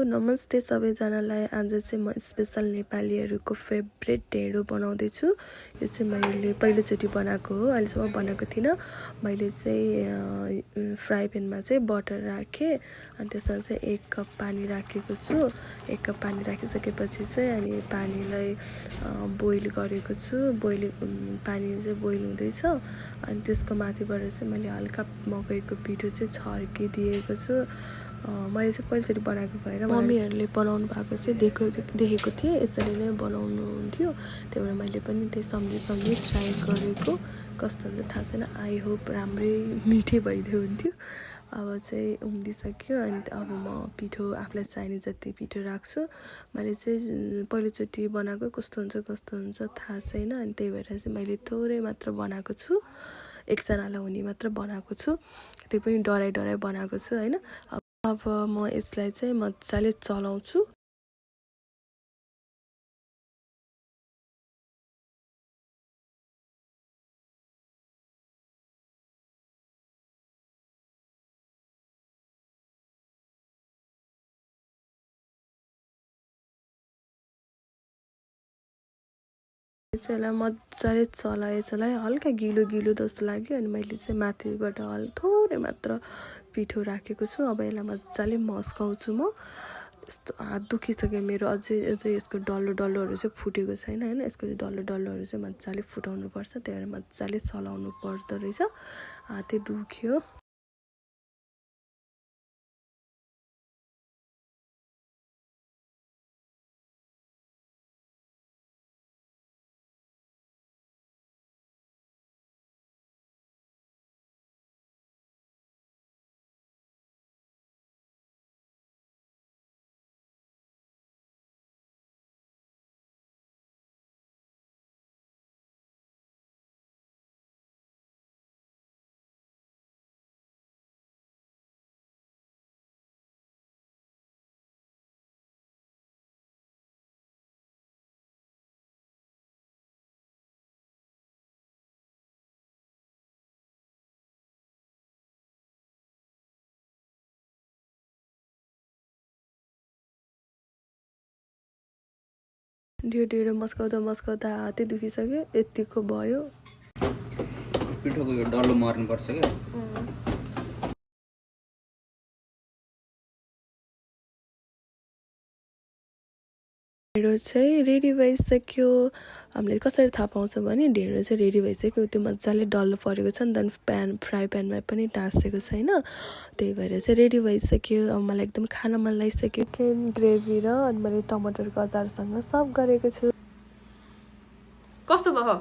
नमस्ते सबैजनालाई। आज चाहिँ म स्पेशल नेपालीहरूको फेभरेट ढेँडो बनाउँदैछु। यो चाहिँ मैले पहिलोचोटि बनाएको हो, अहिलेसम्म बनाएको थिइनँ। मैले चाहिँ फ्राई प्यानमा चाहिँ बटर राखेँ अनि त्यसमा चाहिँ 1 कप पानी राखेको छु। 1 कप पानी राखिसकेपछि चाहिँ अनि पानीलाई बोइल गरेको छु। पानी चाहिँ बोइल हुँदैछ अनि त्यसको माथिबाट चाहिँ मैले हल्का मकैको पिठो चाहिँ छर्किदिएको छु। मैले चाहिँ पहिलोचोटि बनाएको भएर मम्मीहरूले बनाउनु भएको चाहिँ देखेको थिएँ, यसरी नै बनाउनु हुन्थ्यो। त्यही भएर मैले पनि त्यही सम्झी ट्राई गरेको। कस्तो हुन्छ थाहा छैन, आई होप राम्रै मिठै भइदियो हुन्थ्यो। अब चाहिँ उम्लिसक्यो अनि अब म पिठो आफूलाई चाहिने जति पिठो राख्छु। मैले चाहिँ पहिलोचोटि बनाएको, कस्तो हुन्छ थाहा छैन। अनि त्यही भएर चाहिँ मैले थोरै मात्र बनाएको छु, एकजनालाई हुने मात्र बनाएको छु। त्यो पनि डराइ बनाएको छु होइन। अब म यसलाई चाहिँ मजाले चलाउँछु। यसलाई मजाले चलाएँ हल्का गिलो जस्तो लाग्यो अनि मैले चाहिँ माथिबाट थोरै मात्र पिठो राखेको छु। अब यसलाई मजाले मस्काउँछु म। यस्तो हात दुखिसक्यो मेरो। अझै यसको डल्लोहरू चाहिँ फुटेको छैन होइन। यसको डल्लोहरू चाहिँ मजाले फुटाउनु पर्छ, त्यही भएर मजाले चलाउनु पर्दो रहेछ। हातै दुख्यो। ढिँडो मस्काउँदा हातै दुखिसक्यो। यतिको भयो। पिठोको यो डल्लो मार्नुपर्छ क्या। ढेँडो चाहिँ रेडी भइसक्यो। हामीले कसरी थाहा पाउँछ भने ढेँडो चाहिँ रेडी भइसक्यो, त्यो मजाले डल्लो परेको छ नि त, फ्राई प्यानमा पनि टाँसेको छैन। त्यही भएर चाहिँ रेडी भइसक्यो। अब मलाई एकदम खान मन लागिसक्यो। चिकन ग्रेभी र अनि मैले टमाटरको अचारसँग सर्भ गरेको छु। कस्तो भयो?